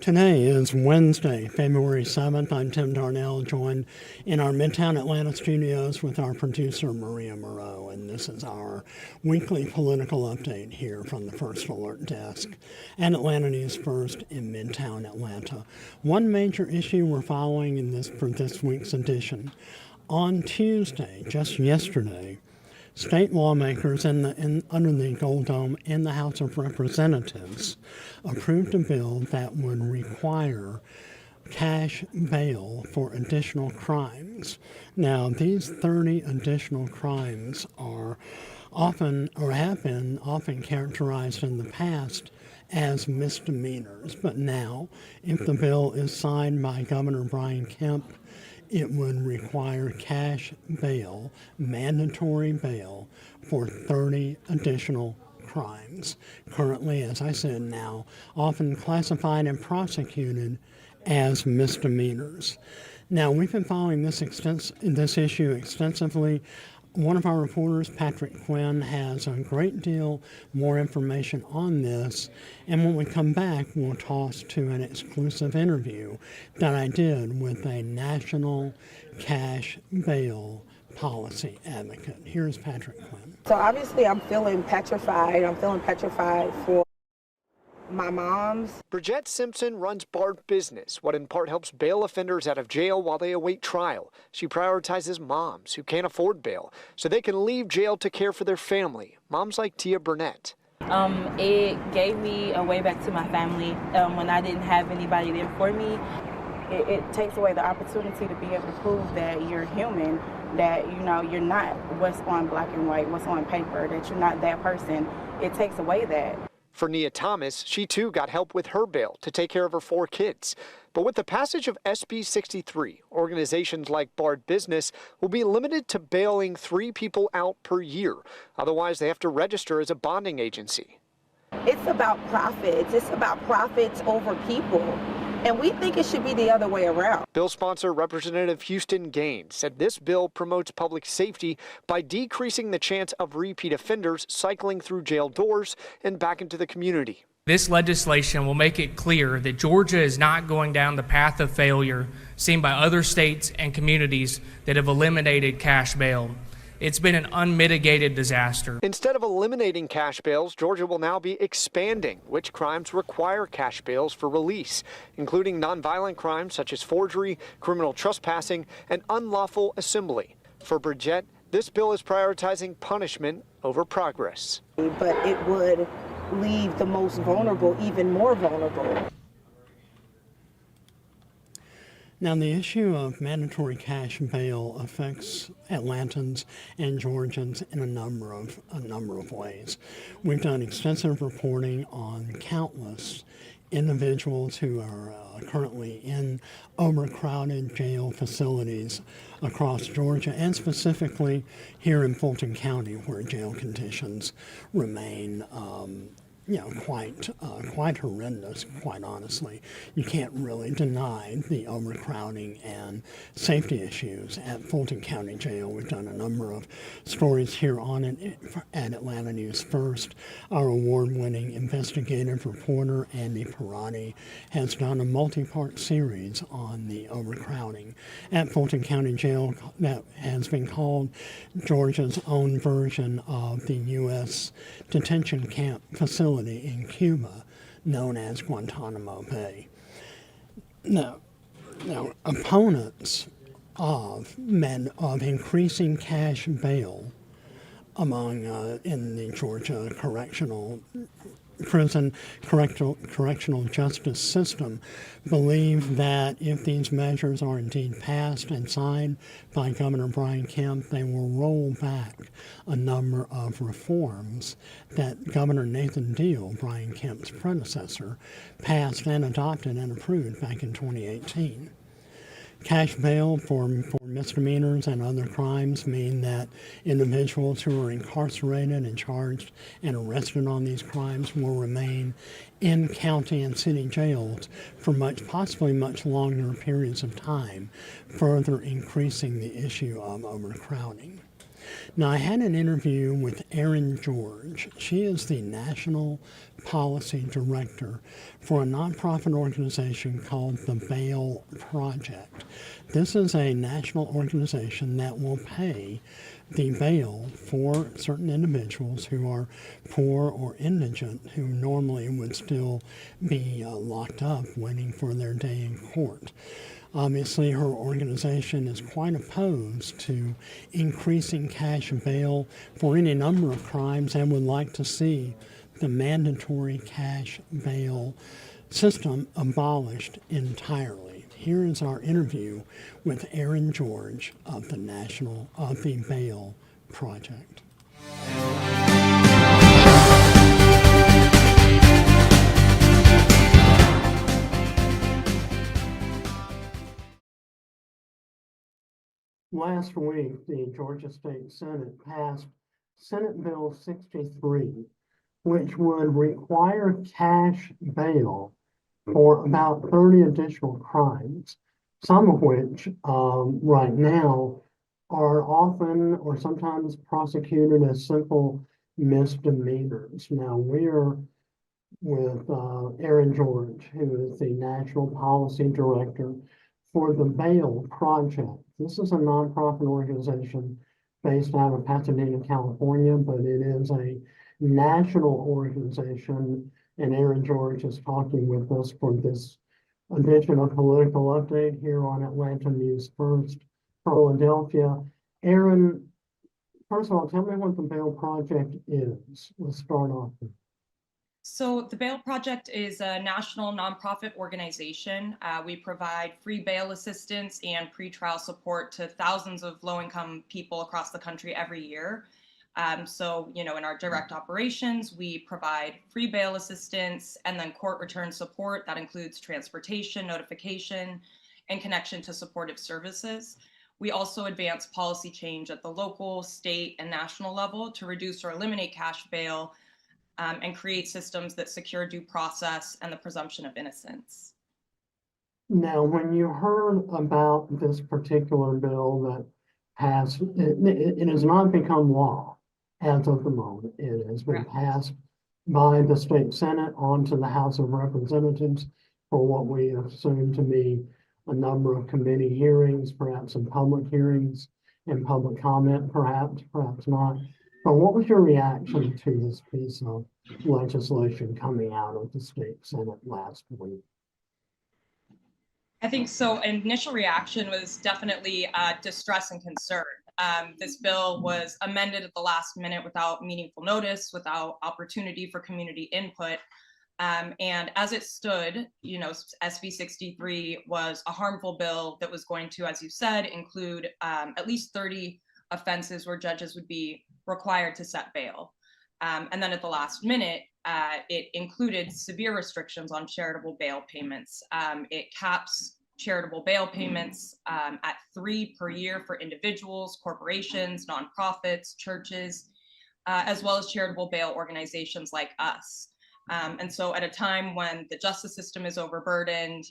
Today is Wednesday, February 7th. I'm Tim Darnell, joined in our Midtown Atlanta studios with our producer, Maria Moreau, and this is our weekly political update here from the First Alert Desk at Atlanta News First in Midtown Atlanta. One major issue we're following for this week's edition. On Tuesday, just yesterday, state lawmakers under the Gold Dome in the House of Representatives approved a bill that would require cash bail for additional crimes. Now, these 30 additional crimes are often, or have been often characterized in the past as misdemeanors. But now, if the bill is signed by Governor Brian Kemp, it would require cash bail, mandatory bail, for 30 additional crimes. Currently, as I said now, often classified and prosecuted as misdemeanors. Now, we've been following this issue extensively. One of our reporters, Patrick Quinn, has a great deal more information on this, and when we come back, we'll toss to an exclusive interview that I did with a national cash bail policy advocate. Here's Patrick Quinn. So obviously I'm feeling petrified. I'm feeling petrified for my mom's. Bridgette Simpson runs Bard Business, what in part helps bail offenders out of jail while they await trial. She prioritizes moms who can't afford bail so they can leave jail to care for their family. Moms like Tia Burnett. It gave me a way back to my family when I didn't have anybody there for me. It takes away the opportunity to be able to prove that you're human, that you're not what's on black and white, what's on paper, that you're not that person. It takes away that. For Nia Thomas, she too got help with her bail to take care of her 4 kids. But with the passage of SB 63, organizations like Bard Business will be limited to bailing 3 people out per year. Otherwise, they have to register as a bonding agency. It's about profits. It's about profits over people. And we think it should be the other way around. Bill sponsor Representative Houston Gaines said this bill promotes public safety by decreasing the chance of repeat offenders cycling through jail doors and back into the community. This legislation will make it clear that Georgia is not going down the path of failure seen by other states and communities that have eliminated cash bail. It's been an unmitigated disaster. Instead of eliminating cash bails, Georgia will now be expanding which crimes require cash bails for release, including nonviolent crimes such as forgery, criminal trespassing, and unlawful assembly. For Bridgette, this bill is prioritizing punishment over progress. But it would leave the most vulnerable even more vulnerable. Now, the issue of mandatory cash bail affects Atlantans and Georgians in a number of ways. We've done extensive reporting on countless individuals who are currently in overcrowded jail facilities across Georgia, and specifically here in Fulton County, where jail conditions remain quite horrendous, quite honestly. You can't really deny the overcrowding and safety issues at Fulton County Jail. We've done a number of stories here on it at Atlanta News First. Our award-winning investigative reporter, Andy Parati, has done a multi-part series on the overcrowding at Fulton County Jail that has been called Georgia's own version of the U.S. detention camp facility in Cuba, known as Guantanamo Bay. Now opponents of increasing cash bail in the Georgia correctional justice system believe that if these measures are indeed passed and signed by Governor Brian Kemp, they will roll back a number of reforms that Governor Nathan Deal, Brian Kemp's predecessor, passed and adopted and approved back in 2018. Cash bail for misdemeanors and other crimes mean that individuals who are incarcerated and charged and arrested on these crimes will remain in county and city jails for possibly much longer periods of time, further increasing the issue of overcrowding. Now, I had an interview with Erin George. She is the National Policy Director for a nonprofit organization called the Bail Project. This is a national organization that will pay the bail for certain individuals who are poor or indigent who normally would still be locked up waiting for their day in court. Obviously, her organization is quite opposed to increasing cash bail for any number of crimes and would like to see the mandatory cash bail system abolished entirely. Here is our interview with Erin George of the Bail Project. Last week, the Georgia State Senate passed Senate Bill 63, which would require cash bail for about 30 additional crimes, some of which right now are often or sometimes prosecuted as simple misdemeanors. Now, we're with Erin George, who is the National Policy Director for the Bail Project. This is a nonprofit organization based out of Pasadena, California, but it is a national organization, and Erin George is talking with us for this edition of Political Update here on Atlanta News First, Philadelphia. Erin, first of all, tell me what the Bail Project is. Let's start off with. So the Bail Project is a national nonprofit organization. We provide free bail assistance and pretrial support to thousands of low-income people across the country every year. So, in our direct operations, we provide free bail assistance and then court return support. That includes transportation, notification, and connection to supportive services. We also advance policy change at the local, state, and national level to reduce or eliminate cash bail and create systems that secure due process and the presumption of innocence. Now, when you heard about this particular bill that passed, it has not become law as of the moment. It has been passed by the state Senate onto the House of Representatives for what we assume to be a number of committee hearings, perhaps some public hearings and public comment, perhaps not. But what was your reaction to this piece of legislation coming out of the state Senate last week? I think so. Initial reaction was definitely distress and concern. This bill was amended at the last minute without meaningful notice, without opportunity for community input. And as it stood, SB 63 was a harmful bill that was going to, as you said, include at least 30 offenses where judges would be required to set bail. And then at the last minute, it included severe restrictions on charitable bail payments. It caps charitable bail payments at 3 per year for individuals, corporations, nonprofits, churches, as well as charitable bail organizations like us. And so at a time when the justice system is overburdened,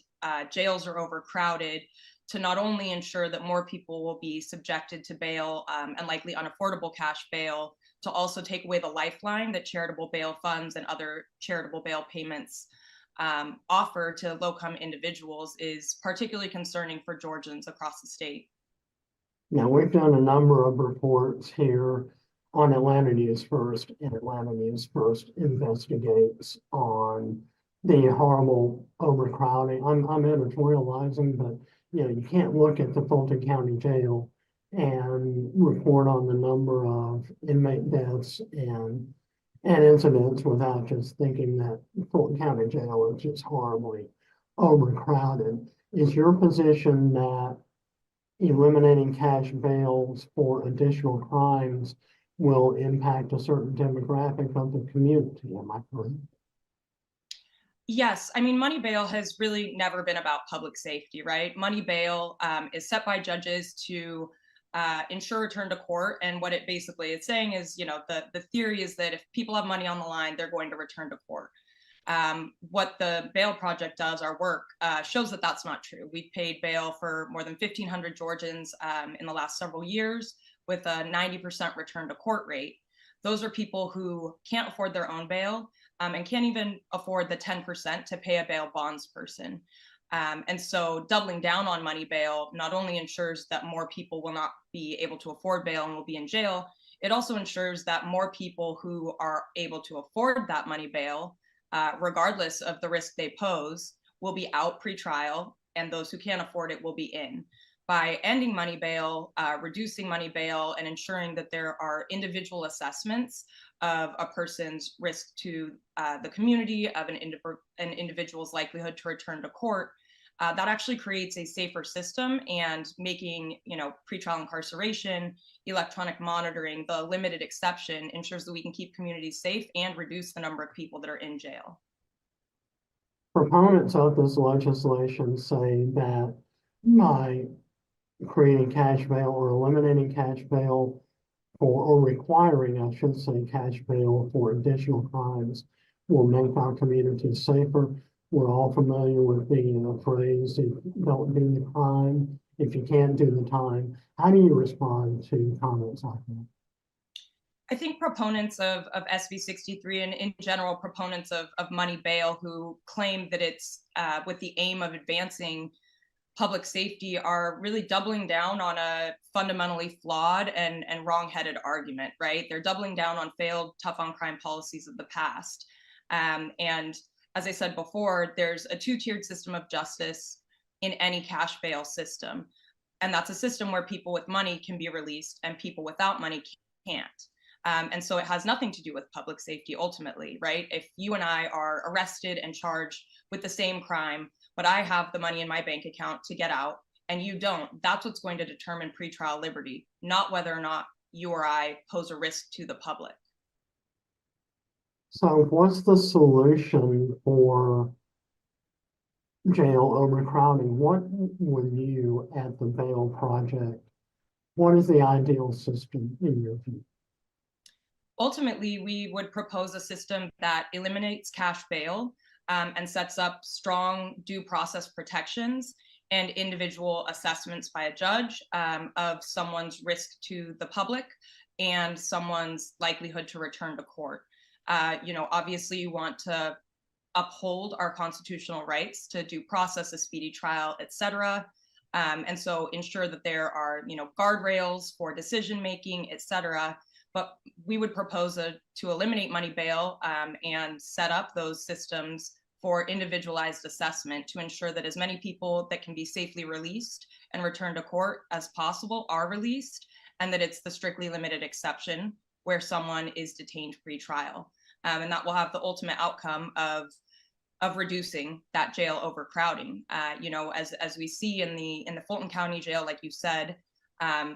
jails are overcrowded, to not only ensure that more people will be subjected to bail and likely unaffordable cash bail, to also take away the lifeline that charitable bail funds and other charitable bail payments offer to low-income individuals is particularly concerning for Georgians across the state. Now, we've done a number of reports here on Atlanta News First, and Atlanta News First investigates on the horrible overcrowding. I'm editorializing, but you can't look at the Fulton County Jail and report on the number of inmate deaths and incidents without just thinking that Fulton County Jail is just horribly overcrowded. Is your position that eliminating cash bails for additional crimes will impact a certain demographic of the community? Am I correct? Yes, I mean, money bail has really never been about public safety, right? Money bail is set by judges to ensure return to court. And what it basically is saying is, the theory is that if people have money on the line, they're going to return to court. What the Bail Project does, our work, shows that that's not true. We've paid bail for more than 1,500 Georgians in the last several years. with a 90% return to court rate. Those are people who can't afford their own bail and can't even afford the 10% to pay a bail bondsperson. And so doubling down on money bail not only ensures that more people will not be able to afford bail and will be in jail, it also ensures that more people who are able to afford that money bail, regardless of the risk they pose, will be out pre-trial, and those who can't afford it will be in. By ending money bail, reducing money bail, and ensuring that there are individual assessments of a person's risk to the community, of an individual's likelihood to return to court, that actually creates a safer system, and making, pretrial incarceration, electronic monitoring, the limited exception, ensures that we can keep communities safe and reduce the number of people that are in jail. Proponents of this legislation say that by creating cash bail or eliminating cash bail or requiring, I should say, cash bail for additional crimes will make our communities safer. We're all familiar with the phrase, if you don't do the crime, if you can't do the time. How do you respond to comments like that? I think proponents of SB 63 and in general proponents of money bail who claim that it's with the aim of advancing public safety are really doubling down on a fundamentally flawed and wrong-headed argument, right? They're doubling down on failed tough on crime policies of the past. And as I said before, there's a two-tiered system of justice in any cash bail system. And that's a system where people with money can be released and people without money can't. And so it has nothing to do with public safety ultimately, right? If you and I are arrested and charged with the same crime, but I have the money in my bank account to get out and you don't, that's what's going to determine pretrial liberty, not whether or not you or I pose a risk to the public. So what's the solution for jail overcrowding? What would you at the Bail Project, what is the ideal system in your view? Ultimately, we would propose a system that eliminates cash bail and sets up strong due process protections and individual assessments by a judge of someone's risk to the public and someone's likelihood to return to court. Obviously you want to uphold our constitutional rights to due process, a speedy trial, et cetera. And so ensure that there are, guardrails for decision making, et cetera. But we would propose to eliminate money bail and set up those systems for individualized assessment to ensure that as many people that can be safely released and returned to court as possible are released, and that it's the strictly limited exception where someone is detained pre-trial. And that will have the ultimate outcome of reducing that jail overcrowding. As we see in the Fulton County Jail, like you said,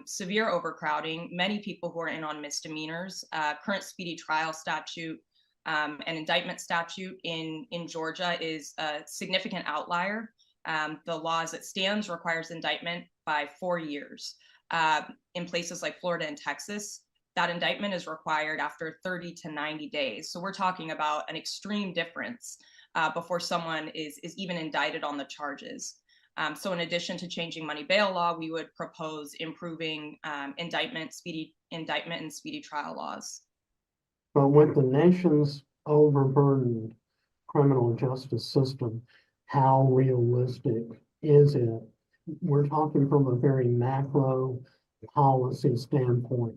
severe overcrowding, many people who are in on misdemeanors, current speedy trial statute and indictment statute in Georgia is a significant outlier. The law as it stands requires indictment by 4 years. In places like Florida and Texas, that indictment is required after 30 to 90 days. So we're talking about an extreme difference before someone is even indicted on the charges. So in addition to changing money bail law, we would propose improving speedy indictment and speedy trial laws. But with the nation's overburdened criminal justice system, how realistic is it? We're talking from a very macro policy standpoint,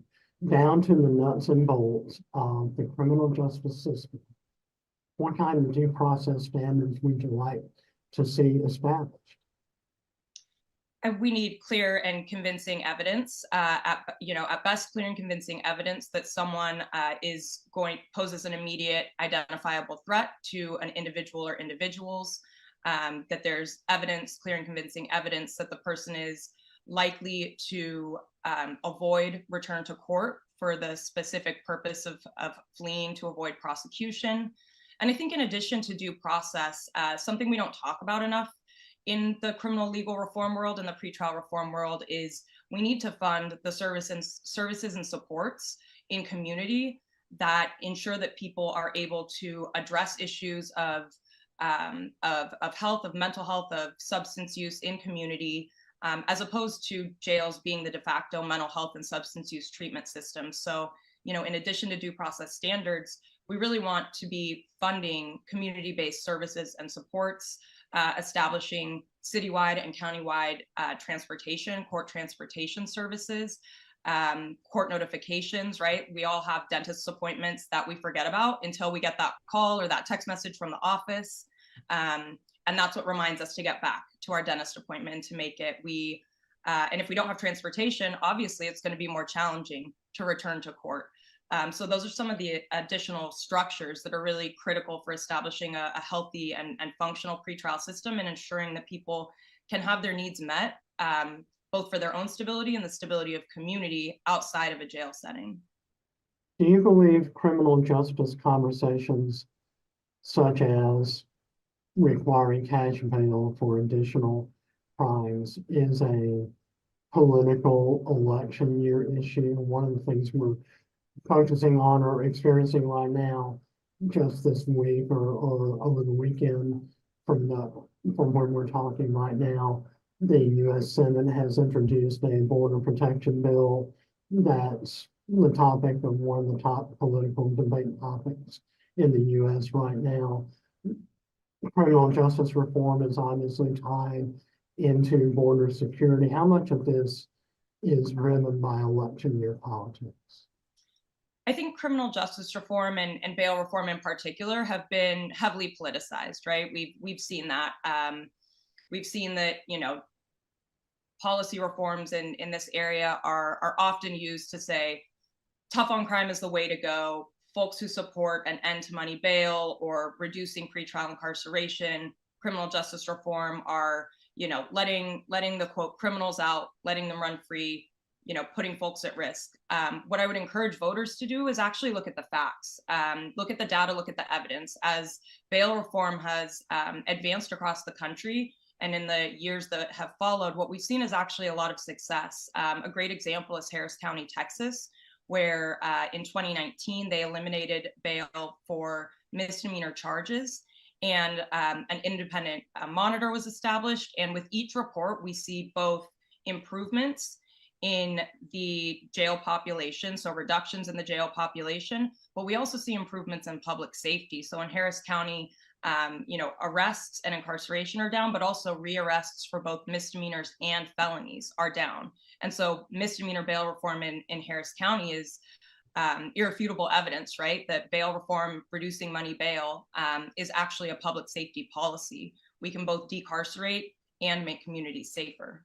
down to the nuts and bolts of the criminal justice system. What kind of due process standards would you like to see established? And we need clear and convincing evidence, at best, clear and convincing evidence that someone poses an immediate identifiable threat to an individual or individuals, that there's evidence, clear and convincing evidence that the person is likely to avoid return to court for the specific purpose of fleeing to avoid prosecution. And I think in addition to due process, something we don't talk about enough in the criminal legal reform world and the pretrial reform world is we need to fund the services and supports in community that ensure that people are able to address issues of health, of mental health, of substance use in community as opposed to jails being the de facto mental health and substance use treatment system. So, in addition to due process standards, we really want to be funding community-based services and supports, establishing citywide and countywide court transportation services, court notifications, right? We all have dentist appointments that we forget about until we get that call or that text message from the office. And that's what reminds us to get back to our dentist appointment to make it. And if we don't have transportation, obviously it's going to be more challenging to return to court. So those are some of the additional structures that are really critical for establishing a healthy and functional pretrial system and ensuring that people can have their needs met, both for their own stability and the stability of community outside of a jail setting. Do you believe criminal justice conversations such as requiring cash bail for additional crimes is a political election year issue? One of the things we're focusing on or experiencing right now, just this week or over the weekend, from when we're talking right now, the U.S. Senate has introduced a border protection bill that's the topic of one of the top political debate topics in the U.S. right now. Criminal justice reform is obviously tied into border security. How much of this is driven by election year politics? I think criminal justice reform and bail reform in particular have been heavily politicized, right? We've seen that. We've seen that, policy reforms in this area are often used to say tough on crime is the way to go. Folks who support an end to money bail or reducing pretrial incarceration, criminal justice reform are, letting the quote criminals out, letting them run free, putting folks at risk. What I would encourage voters to do is actually look at the facts, look at the data, look at the evidence. As bail reform has advanced across the country, and in the years that have followed, what we've seen is actually a lot of success. A great example is Harris County, Texas, where in 2019, they eliminated bail for misdemeanor charges, and an independent monitor was established. And with each report, we see both improvements in the jail population, so reductions in the jail population, but we also see improvements in public safety. So in Harris County, arrests and incarceration are down, but also rearrests for both misdemeanors and felonies are down. And so misdemeanor bail reform in Harris County is irrefutable evidence, right? That bail reform, reducing money bail, is actually a public safety policy. We can both decarcerate and make communities safer.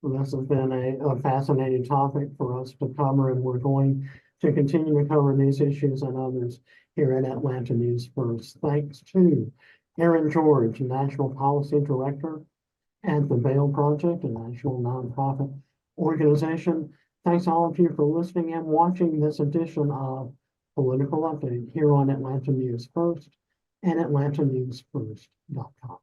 Well, this has been a fascinating topic for us to cover, and we're going to continue to cover these issues and others here at Atlanta News First. Thanks to Aaron George, National Policy Director at the Bail Project, a national nonprofit organization. Thanks all of you for listening and watching this edition of Political Update here on Atlanta News First and AtlantaNewsFirst.com.